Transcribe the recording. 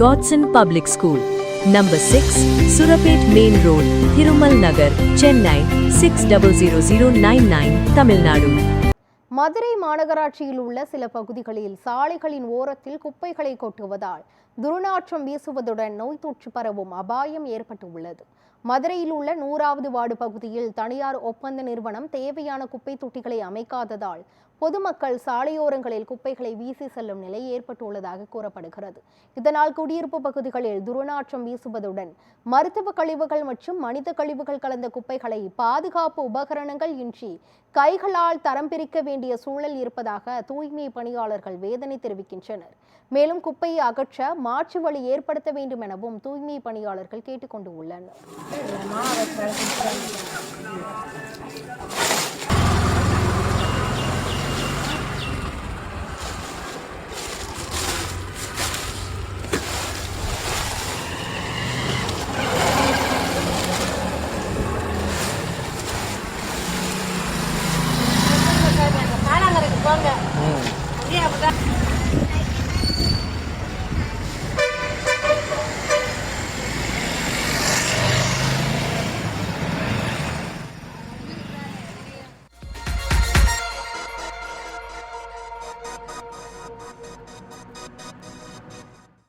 Godson Public School, Number 6, Surapet Main Road, Thirumal Nagar, Chennai 600099, Tamil Nadu. Madurai மாநகராட்சியில் உள்ள சில பகுதிகளில் சாலைகளின் ஓரத்தில் குப்பைகளை கொட்டுவதால் துர்நாற்றம் வீசுவதுடன் நோய் தொற்று பரவும் அபாயம் ஏற்பட்டுள்ளது. மதுரையில் உள்ள 100வது வார்டு பகுதியில் தனியார் ஒப்பந்த நிறுவனம் தேவையான குப்பை தொட்டிகளை அமைக்காததால் பொதுமக்கள் சாலையோரங்களில் குப்பைகளை வீசி செல்லும் நிலை ஏற்பட்டுள்ளதாக கூறப்படுகிறது. இதனால் குடியிருப்பு பகுதிகளில் துர்நாற்றம் வீசுவதுடன் மருத்துவ கழிவுகள் மற்றும் மனித கழிவுகள் கலந்த குப்பைகளை பாதுகாப்பு உபகரணங்கள் இன்றி கைகளால் தரம் பிரிக்க வேண்டிய சூழல் இருப்பதாக தூய்மை பணியாளர்கள் வேதனை தெரிவிக்கின்றனர். மேலும் குப்பையை அகற்ற மாற்று வழி ஏற்படுத்த வேண்டும் எனவும் தூய்மை பணியாளர்கள் கேட்டுக்கொண்டு உள்ளனர்.